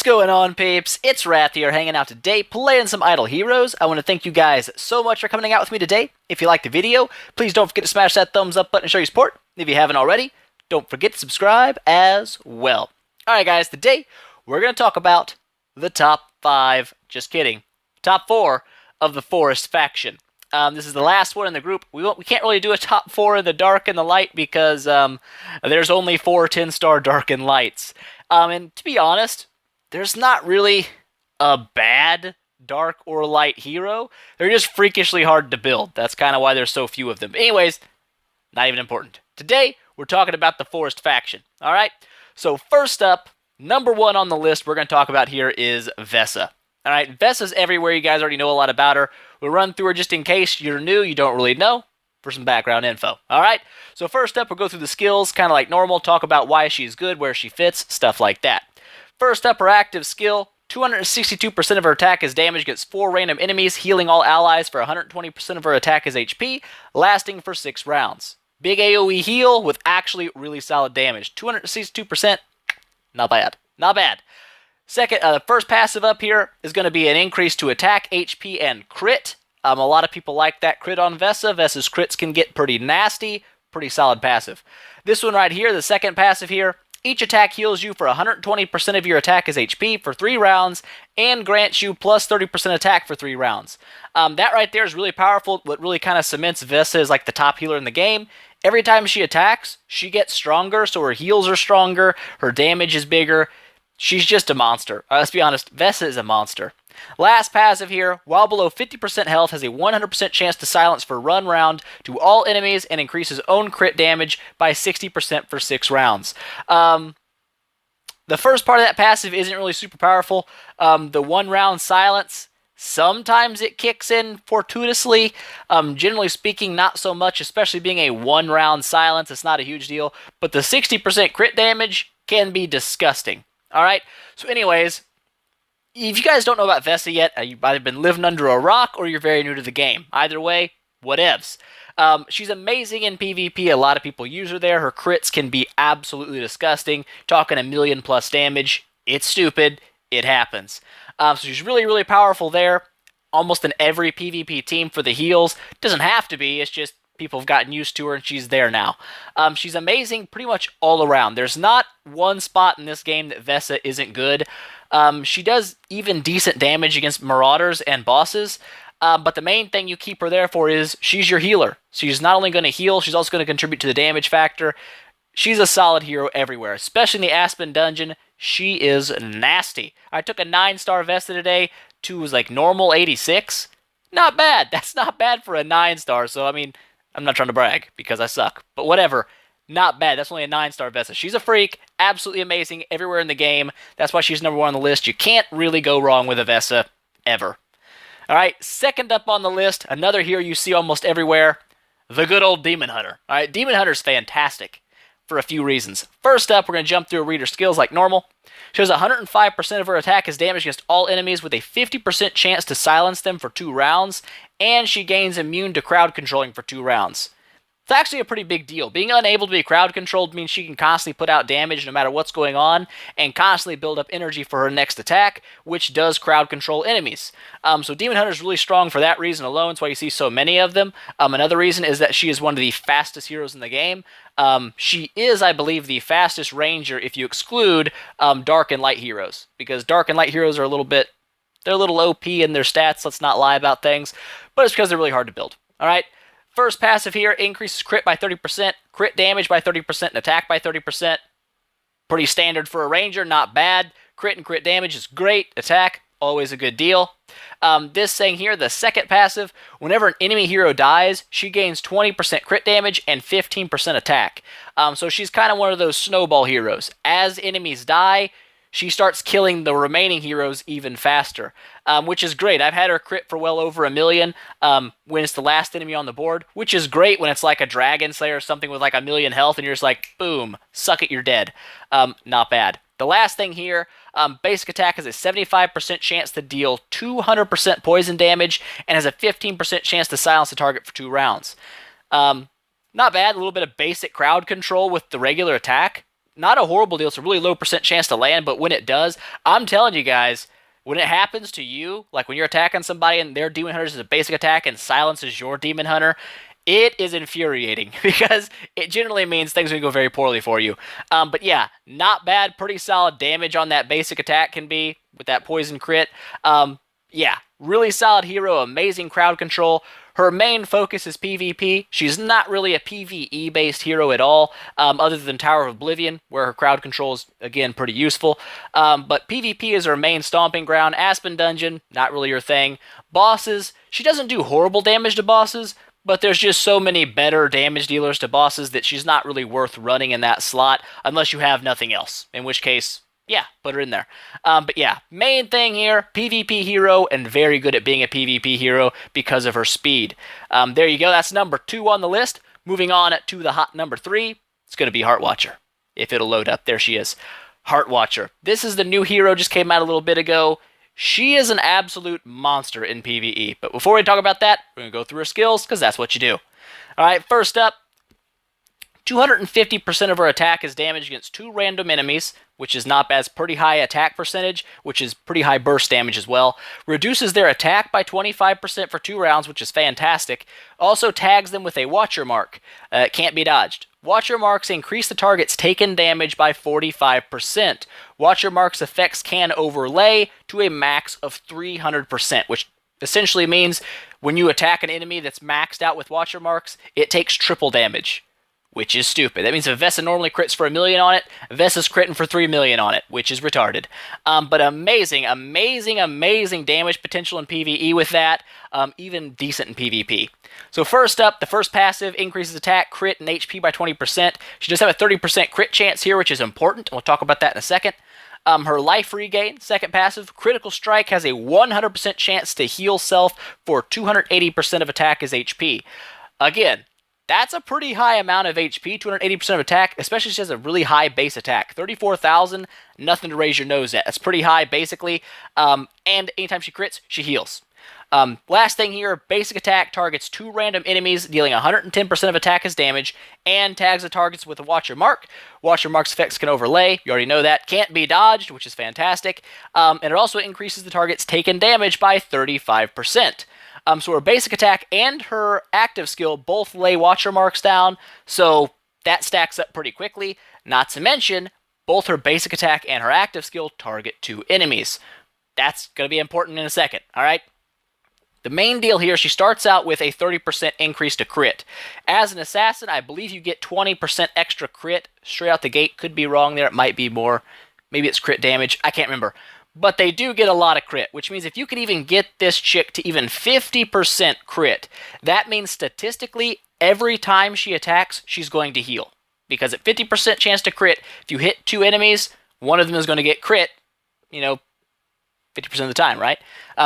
What's going on, peeps? It's Wrath here, hanging out today, playing some Idle Heroes. I want to thank you guys so much for coming out with me today. If you liked the video, please don't forget to smash that thumbs up button and show your support. If you haven't already, don't forget to subscribe as well. Alright guys, today we're going to talk about the top 5, just kidding, top 4 of the Forest faction. This is the last one in the group. We can't really do a top 4 in the Dark and the Light because there's only 4 10-star Dark and Lights. And to be honest, there's not really a bad Dark or Light hero. They're just freakishly hard to build. That's kind of why there's so few of them. Anyways, not even important. Today, we're talking about the Forest faction. Alright? So first up, number 1 on the list we're going to talk about here is Vesa. Alright, Vesa's everywhere. You guys already know a lot about her. We'll run through her just in case you're new, you don't really know, for some background info. Alright, so first up, we'll go through the skills, kind of like normal, talk about why she's good, where she fits, stuff like that. First up, her active skill, 262% of her attack is damage against 4 random enemies, healing all allies for 120% of her attack as HP, lasting for 6 rounds. Big AoE heal with actually really solid damage. 262%, not bad. Not bad. Second, the first passive up here is going to be an increase to attack, HP, and crit. A lot of people like that crit on Vesa. Vesa's crits can get pretty nasty. Pretty solid passive. This one right here, the second passive here, each attack heals you for 120% of your attack as HP for 3 rounds and grants you plus 30% attack for 3 rounds. That right there is really powerful. What really kind of cements Vesa as like the top healer in the game. Every time she attacks, she gets stronger, so her heals are stronger, her damage is bigger. She's just a monster. Let's be honest, Vesa is a monster. Last passive here, while below 50% health, has a 100% chance to silence for run round to all enemies and increases own crit damage by 60% for 6 rounds. The first part of that passive isn't really super powerful. The 1 round silence, sometimes it kicks in fortuitously. Generally speaking, not so much, especially being a 1 round silence. It's not a huge deal. But the 60% crit damage can be disgusting. Alright, so anyways, if you guys don't know about Vesa yet, you've either been living under a rock or you're very new to the game. Either way, whatevs. She's amazing in PvP. A lot of people use her there. Her crits can be absolutely disgusting. Talking 1,000,000 plus damage. It's stupid. It happens. So she's really, really powerful there. Almost in every PvP team for the heals. Doesn't have to be. It's just people have gotten used to her and she's there now. She's amazing pretty much all around. There's not one spot in this game that Vesa isn't good. She does even decent damage against marauders and bosses, but the main thing you keep her there for is she's your healer. She's not only going to heal, she's also going to contribute to the damage factor. She's a solid hero everywhere, especially in the Aspen dungeon. She is nasty. I took a 9-star Vesa today to was like normal 86. Not bad. That's not bad for a 9-star, so I mean, I'm not trying to brag because I suck, but whatever. Not bad. That's only a 9-star Vesa. She's a freak. Absolutely amazing everywhere in the game. That's why she's number 1 on the list. You can't really go wrong with a Vesa, ever. Alright, second up on the list, another hero you see almost everywhere, the good old Demon Hunter. Alright, Demon Hunter's fantastic for a few reasons. First up, we're going to jump through reader skills like normal. She has 105% of her attack is damage against all enemies with a 50% chance to silence them for 2 rounds, and she gains immune to crowd controlling for 2 rounds. It's actually a pretty big deal. Being unable to be crowd controlled means she can constantly put out damage no matter what's going on and constantly build up energy for her next attack, which does crowd control enemies. So Demon Hunter is really strong for that reason alone. That's why you see so many of them. Another reason is that she is one of the fastest heroes in the game. She is, I believe, the fastest ranger if you exclude Dark and Light heroes, because Dark and Light heroes are they're a little OP in their stats, let's not lie about things, but it's because they're really hard to build. Alright? First passive here increases crit by 30%, crit damage by 30%, and attack by 30%. Pretty standard for a ranger, not bad. Crit and crit damage is great. Attack, always a good deal. This thing here, the second passive, whenever an enemy hero dies, she gains 20% crit damage and 15% attack. So she's kind of one of those snowball heroes. As enemies die, she starts killing the remaining heroes even faster, which is great. I've had her crit for well over 1,000,000 when it's the last enemy on the board, which is great when it's like a Dragon Slayer or something with like 1,000,000 health and you're just like, boom, suck it, you're dead. Not bad. The last thing here, basic attack has a 75% chance to deal 200% poison damage and has a 15% chance to silence the target for 2 rounds. Not bad, a little bit of basic crowd control with the regular attack. not a horrible deal. It's a really low percent chance to land, but when it does, I'm telling you guys, when it happens to you, like when you're attacking somebody and their Demon Hunter is a basic attack and silences your Demon Hunter, it is infuriating because it generally means things are going to go very poorly for you. But yeah, not bad. Pretty solid damage on that basic attack can be with that poison crit. Yeah, really solid hero, amazing crowd control. Her main focus is PvP. She's not really a PvE-based hero at all, other than Tower of Oblivion, where her crowd control is, again, pretty useful. But PvP is her main stomping ground. Aspen Dungeon, not really her thing. Bosses, she doesn't do horrible damage to bosses, but there's just so many better damage dealers to bosses that she's not really worth running in that slot unless you have nothing else, in which case, yeah, put her in there. But yeah, main thing here, PvP hero, and very good at being a PvP hero because of her speed. There you go, that's number 2 on the list. Moving on to the hot number 3, it's going to be Heartwatcher. If it'll load up, there she is. Heartwatcher. This is the new hero, just came out a little bit ago. She is an absolute monster in PvE. But before we talk about that, we're going to go through her skills, because that's what you do. Alright, first up, 250% of her attack is damage against 2 random enemies, which is not bad. It's pretty high attack percentage, which is pretty high burst damage as well. Reduces their attack by 25% for 2 rounds, which is fantastic. Also tags them with a Watcher Mark. It can't be dodged. Watcher Marks increase the target's taken damage by 45%. Watcher Marks effects can overlay to a max of 300%, which essentially means when you attack an enemy that's maxed out with Watcher Marks, it takes triple damage, which is stupid. That means if Vesa normally crits for 1 million on it, Vesa's critting for 3 million on it, which is retarded. But amazing, amazing, amazing damage potential in PvE with that, even decent in PvP. So first up, the first passive increases attack, crit, and HP by 20%. She does have a 30% crit chance here, which is important. We'll talk about that in a second. Her life regain, second passive, critical strike has a 100% chance to heal self for 280% of attack as HP. Again, that's a pretty high amount of HP, 280% of attack, especially if she has a really high base attack. 34,000, nothing to raise your nose at. That's pretty high, basically. And anytime she crits, she heals. Last thing here, basic attack targets 2 random enemies, dealing 110% of attack as damage, and tags the targets with a Watcher Mark. Watcher Mark's effects can overlay, you already know that. Can't be dodged, which is fantastic. And it also increases the target's taken damage by 35%. So her basic attack and her active skill both lay Watcher Marks down, so that stacks up pretty quickly. Not to mention, both her basic attack and her active skill target 2 enemies. That's going to be important in a second, alright? The main deal here, she starts out with a 30% increase to crit. As an assassin, I believe you get 20% extra crit straight out the gate. Could be wrong there, it might be more. Maybe it's crit damage, I can't remember. But they do get a lot of crit, which means if you could even get this chick to even 50% crit, that means statistically, every time she attacks, she's going to heal. Because at 50% chance to crit, if you hit 2 enemies, one of them is going to get crit, 50% of the time, right?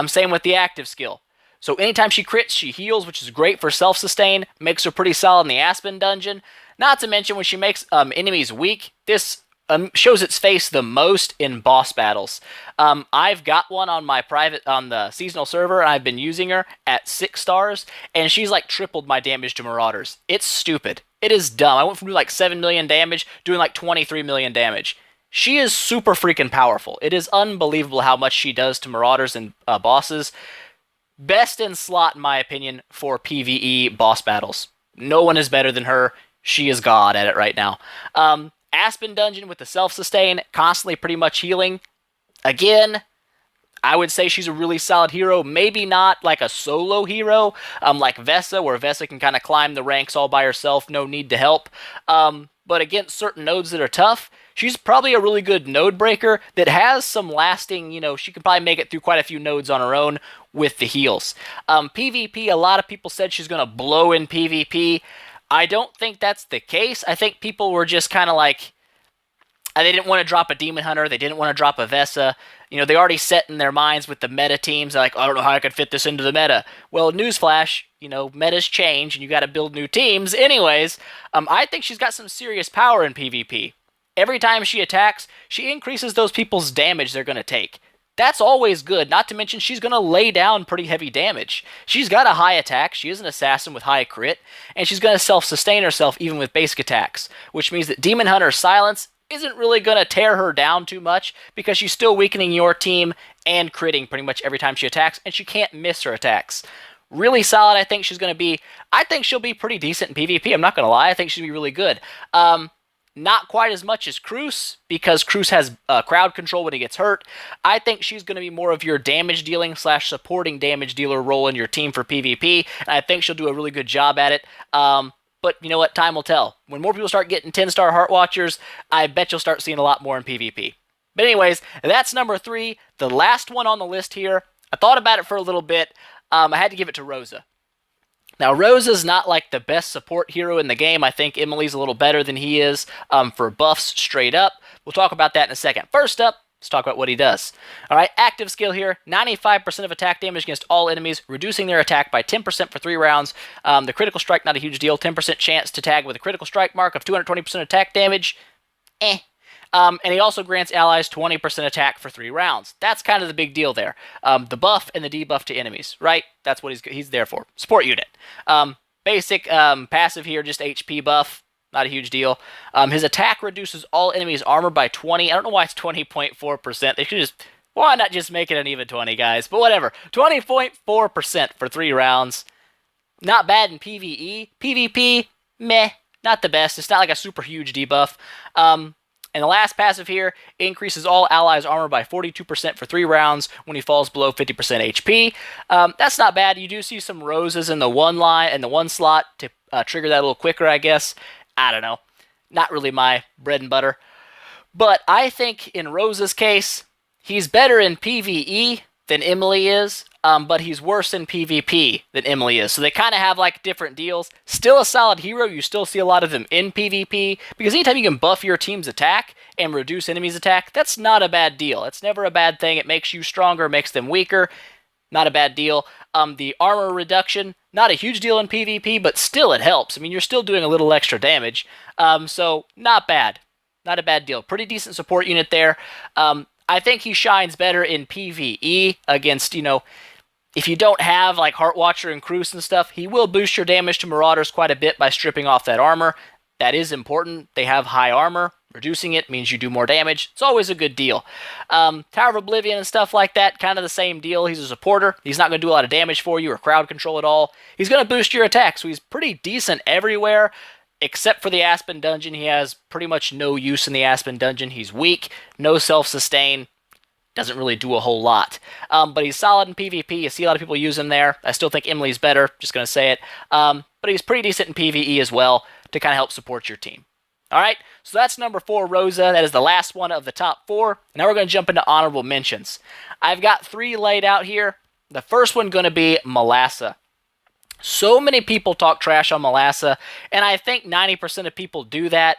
Same with the active skill. So anytime she crits, she heals, which is great for self-sustain, makes her pretty solid in the Aspen Dungeon. Not to mention when she makes enemies weak, this shows its face the most in boss battles. I've got one on my on the seasonal server, and I've been using her at 6 stars, and she's like tripled my damage to Marauders. It's stupid. It is dumb. I went from doing like 7 million damage, doing like 23 million damage. She is super freaking powerful. It is unbelievable how much she does to Marauders and bosses. Best in slot, in my opinion, for PvE boss battles. No one is better than her. She is God at it right now. Aspen Dungeon with the self-sustain, constantly pretty much healing. Again, I would say she's a really solid hero. Maybe not like a solo hero, like Vesa, where Vesa can kind of climb the ranks all by herself, no need to help. But against certain nodes that are tough, she's probably a really good node breaker that has some lasting, she can probably make it through quite a few nodes on her own with the heals. PvP, a lot of people said she's going to blow in PvP. I don't think that's the case. I think people were just kind of like, they didn't want to drop a Demon Hunter. They didn't want to drop a Vesa. They already set in their minds with the meta teams. They're like, I don't know how I could fit this into the meta. Well, newsflash, metas change and you got to build new teams. Anyways, I think she's got some serious power in PvP. Every time she attacks, she increases those people's damage they're going to take. That's always good, not to mention she's going to lay down pretty heavy damage. She's got a high attack, she is an assassin with high crit, and she's going to self-sustain herself even with basic attacks, which means that Demon Hunter silence isn't really going to tear her down too much because she's still weakening your team and critting pretty much every time she attacks, and she can't miss her attacks. Really solid. I think she's going to be. I think she'll be pretty decent in PvP. I'm not going to lie. I think she'll be really good. Not quite as much as Cruz, because Cruz has crowd control when he gets hurt. I think she's going to be more of your damage dealing / supporting damage dealer role in your team for PvP, and I think she'll do a really good job at it. But you know what? Time will tell. When more people start getting 10-star Heart Watchers, I bet you'll start seeing a lot more in PvP. But anyways, that's number 3, the last one on the list here. I thought about it for a little bit. I had to give it to Rosa. Now, Rosa's not like the best support hero in the game. I think Emily's a little better than he is for buffs straight up. We'll talk about that in a second. First up, let's talk about what he does. All right, active skill here, 95% of attack damage against all enemies, reducing their attack by 10% for 3 rounds. The critical strike, not a huge deal. 10% chance to tag with a critical strike mark of 220% attack damage. And he also grants allies 20% attack for 3 rounds. That's kind of the big deal there. The buff and the debuff to enemies, right? That's what he's there for. Support unit. Basic passive here, just HP buff. Not a huge deal. His attack reduces all enemies' armor by 20. I don't know why it's 20.4%. They should just... Why not just make it an even 20, guys? But whatever. 20.4% for 3 rounds. Not bad in PvE. PvP, meh. Not the best. It's not like a super huge debuff. And the last passive here increases all allies' armor by 42% for 3 rounds when he falls below 50% HP. That's not bad. You do see some roses in the one slot to trigger that a little quicker, I guess. I don't know. Not really my bread and butter. But I think in Rosa's case, he's better in PvE than Emily is, but he's worse in PvP than Emily is. So they kind of have like different deals. Still a solid hero. You still see a lot of them in PvP, because anytime you can buff your team's attack and reduce enemies' attack, that's not a bad deal. It's never a bad thing. It makes you stronger, makes them weaker. Not a bad deal. The armor reduction, not a huge deal in PvP, but still it helps. I mean, you're still doing a little extra damage. So not bad. Not a bad deal. Pretty decent support unit there. I think he shines better in PvE against, if you don't have like Heart Watcher and Cruz and stuff, he will boost your damage to Marauders quite a bit by stripping off that armor. That is important. They have high armor. Reducing it means you do more damage. It's always a good deal. Tower of Oblivion and stuff like that, kind of the same deal. He's a supporter. He's not going to do a lot of damage for you or crowd control at all. He's going to boost your attack, so he's pretty decent everywhere. Except for the Aspen Dungeon, he has pretty much no use in the Aspen Dungeon. He's weak, no self-sustain, doesn't really do a whole lot. But he's solid in PvP. You see a lot of people use him there. I still think Emily's better, just going to say it. But he's pretty decent in PvE as well to kind of help support your team. All right, so that's number 4, Rosa. That is the last one of the top 4. Now we're going to jump into honorable mentions. I've got 3 laid out here. The first one going to be Malassa. So many people talk trash on Malassa, and I think 90% of people do that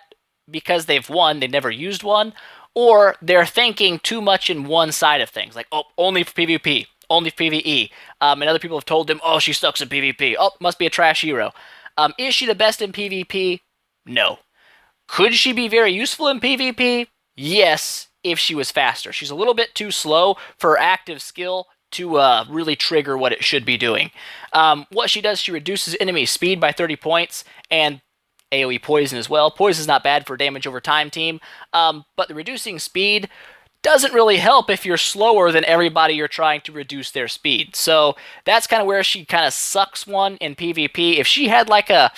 because they've never used one, or they're thinking too much in one side of things, like, oh, only for PvP, only for PvE, and other people have told them, oh, she sucks in PvP, oh, must be a trash hero. Is she the best in PvP? No. Could she be very useful in PvP? Yes, if she was faster. She's a little bit too slow for her active skill to really trigger what it should be doing. What she does, she reduces enemy speed by 30 points, and AoE poison as well. Poison is not bad for damage over time team, but the reducing speed doesn't really help if you're slower than everybody you're trying to reduce their speed. So that's kind of where she kind of sucks one in PvP. If she had like the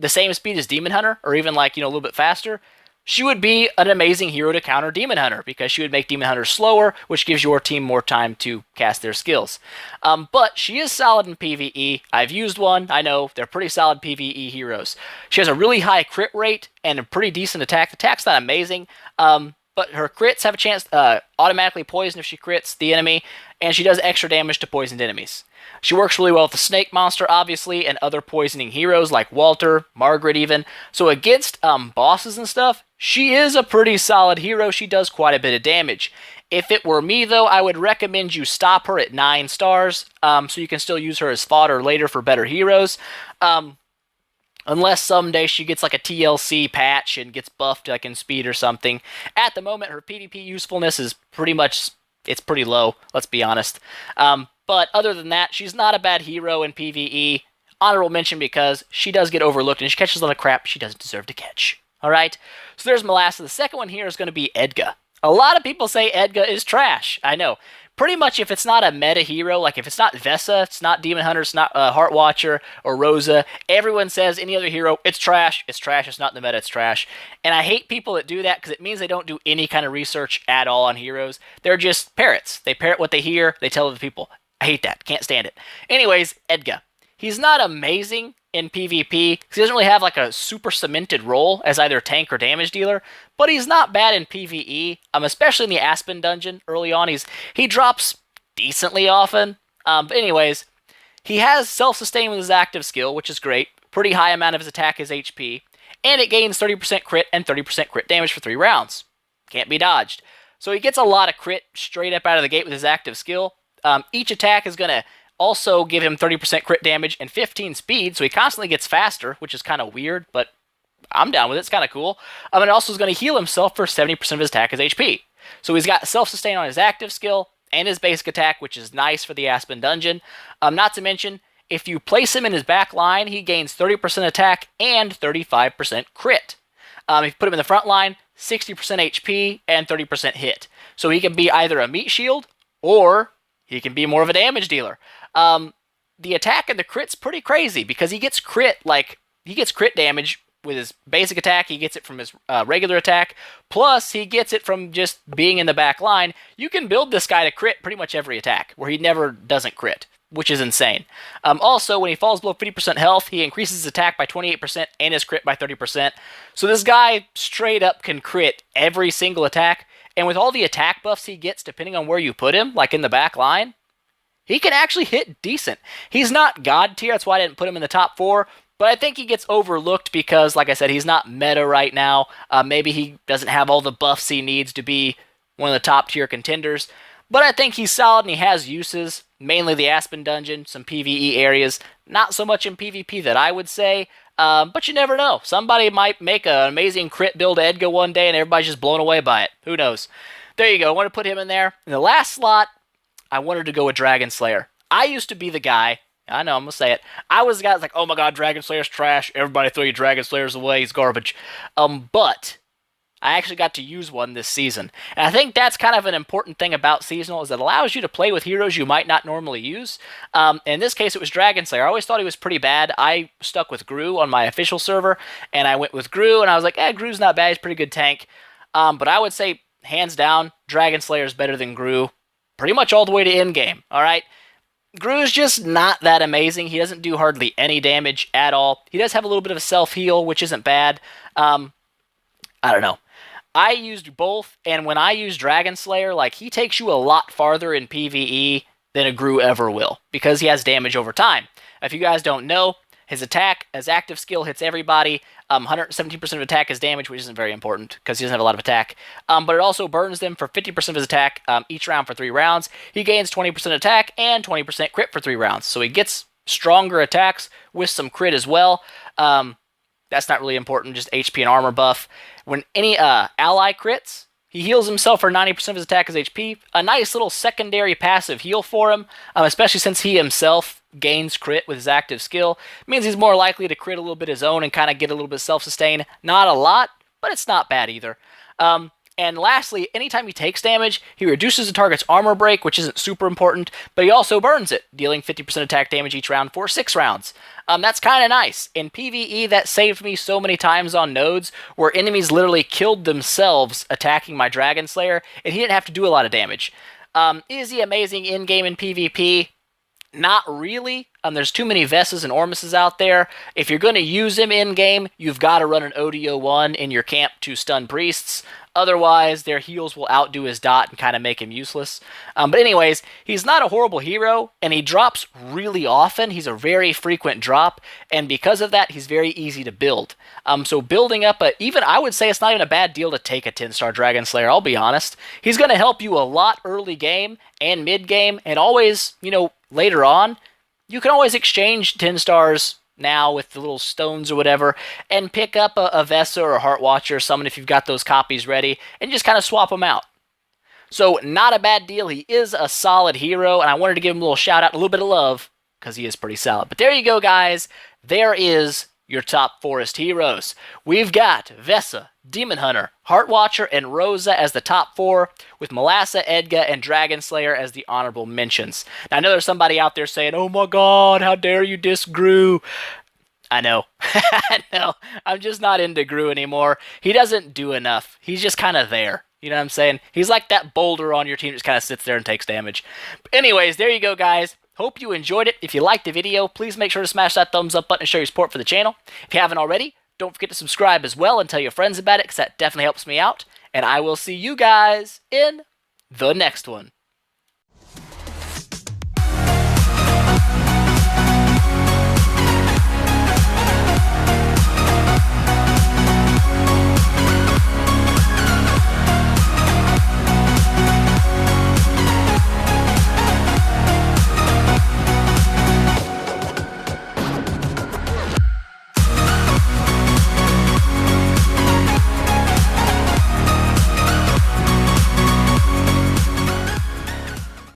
same speed as Demon Hunter, or even like, a little bit faster, she would be an amazing hero to counter Demon Hunter, because she would make Demon Hunter slower, which gives your team more time to cast their skills. But she is solid in PvE. I've used one. I know they're pretty solid PvE heroes. She has a really high crit rate and a pretty decent attack. The attack's not amazing, but her crits have a chance automatically poison if she crits the enemy, and she does extra damage to poisoned enemies. She works really well with the Snake Monster, obviously, and other poisoning heroes like Walter, Margaret even. So against bosses and stuff, she is a pretty solid hero. She does quite a bit of damage. If it were me, though, I would recommend you stop her at 9 stars, so you can still use her as fodder later for better heroes. Unless someday she gets like a TLC patch and gets buffed like in speed or something. At the moment, her PvP usefulness is pretty low, let's be honest. But other than that, she's not a bad hero in PvE. Honorable mention because she does get overlooked and she catches a lot of crap she doesn't deserve to catch. All right, so there's Malassa. The second one here is going to be Eddga. A lot of people say Eddga is trash. I know. Pretty much if it's not a meta hero, like if it's not Vesa, it's not Demon Hunter, it's not Heart Watcher or Rosa, everyone says any other hero, it's trash, it's trash, it's not in the meta, it's trash. And I hate people that do that because it means they don't do any kind of research at all on heroes. They're just parrots. They parrot what they hear, they tell other people. I hate that. Can't stand it. Anyways, Eddga. He's not amazing in PvP because he doesn't really have like a super cemented role as either tank or damage dealer, but he's not bad in PvE, especially in the Aspen dungeon early on. He drops decently often, but anyways, he has self-sustain with his active skill, which is great. Pretty high amount of his attack is HP, and it gains 30% crit and 30% crit damage for 3 rounds. Can't be dodged. So he gets a lot of crit straight up out of the gate with his active skill. Each attack is going to also give him 30% crit damage and 15 speed, so he constantly gets faster, which is kind of weird, but I'm down with it. It's kind of cool. And it also is going to heal himself for 70% of his attack as HP. So he's got self-sustain on his active skill and his basic attack, which is nice for the Aspen dungeon. Not to mention, if you place him in his back line, he gains 30% attack and 35% crit. If you put him in the front line, 60% HP and 30% hit. So he can be either a meat shield or he can be more of a damage dealer. The attack and the crit's pretty crazy because he gets crit damage with his basic attack. He gets it from his regular attack. Plus, he gets it from just being in the back line. You can build this guy to crit pretty much every attack where he never doesn't crit, which is insane. Also, when he falls below 50% health, he increases his attack by 28% and his crit by 30%. So this guy straight up can crit every single attack. And with all the attack buffs he gets, depending on where you put him, like in the back line, he can actually hit decent. He's not God tier, that's why I didn't put him in the top 4, but I think he gets overlooked because, like I said, he's not meta right now. Maybe he doesn't have all the buffs he needs to be one of the top tier contenders, but I think he's solid and he has uses, mainly the Aspen dungeon, some PvE areas, not so much in PvP that I would say, but you never know. Somebody might make an amazing crit build Eddga one day and everybody's just blown away by it. Who knows? There you go. I want to put him in there. In the last slot, I wanted to go with Dragon Slayer. I used to be the guy, I know, I'm going to say it, I was the guy that's like, oh my god, Dragon Slayer's trash, everybody throw your Dragon Slayers away, he's garbage. But I actually got to use one this season. And I think that's kind of an important thing about Seasonal, is it allows you to play with heroes you might not normally use. In this case, it was Dragon Slayer. I always thought he was pretty bad. I stuck with Gru on my official server, and I went with Gru, and I was like, Gru's not bad, he's a pretty good tank. But I would say, hands down, Dragon Slayer is better than Gru. Pretty much all the way to endgame, alright? Gru's just not that amazing. He doesn't do hardly any damage at all. He does have a little bit of a self-heal, which isn't bad. I don't know. I used both, and when I use Dragon Slayer, like, he takes you a lot farther in PvE than a Gru ever will, because he has damage over time. If you guys don't know, his attack, his active skill hits everybody. 117% of attack is damage, which isn't very important because he doesn't have a lot of attack. But it also burns them for 50% of his attack each round for 3 rounds. He gains 20% attack and 20% crit for 3 rounds. So he gets stronger attacks with some crit as well. That's not really important, just HP and armor buff. When any ally crits, he heals himself for 90% of his attack as HP. A nice little secondary passive heal for him, especially since he himself gains crit with his active skill. It means he's more likely to crit a little bit his own and kind of get a little bit self-sustain. Not a lot, but it's not bad either. And lastly, anytime he takes damage, he reduces the target's armor break, which isn't super important, but he also burns it, dealing 50% attack damage each round for 6 rounds. That's kind of nice. In PvE, that saved me so many times on nodes where enemies literally killed themselves attacking my Dragon Slayer, and he didn't have to do a lot of damage. Is he amazing in-game in PvP? Not really. There's too many Vesas and Ormuses out there. If you're going to use him in-game, you've got to run an ODO1 in your camp to stun priests. Otherwise, their heals will outdo his dot and kind of make him useless. But anyways, he's not a horrible hero, and he drops really often. He's a very frequent drop, and because of that, he's very easy to build. So building up I would say it's not even a bad deal to take a 10-star Dragon Slayer, I'll be honest. He's going to help you a lot early game and mid game, and always, later on. You can always exchange 10 stars now with the little stones or whatever, and pick up a Vesa or a Heart Watcher or someone if you've got those copies ready, and just kind of swap them out. So, not a bad deal. He is a solid hero, and I wanted to give him a little shout out, a little bit of love, because he is pretty solid. But there you go, guys. There is your top forest heroes. We've got Vesa, Demon Hunter, Heart Watcher, and Rosa as the top 4, with Malassa, Eddga, and Dragon Slayer as the honorable mentions. Now, I know there's somebody out there saying, oh my god, how dare you diss Gru. I know. I know. I'm just not into Gru anymore. He doesn't do enough. He's just kind of there. You know what I'm saying? He's like that boulder on your team that just kind of sits there and takes damage. But anyways, there you go, guys. Hope you enjoyed it. If you liked the video, please make sure to smash that thumbs up button and show your support for the channel. If you haven't already, don't forget to subscribe as well and tell your friends about it, because that definitely helps me out. And I will see you guys in the next one.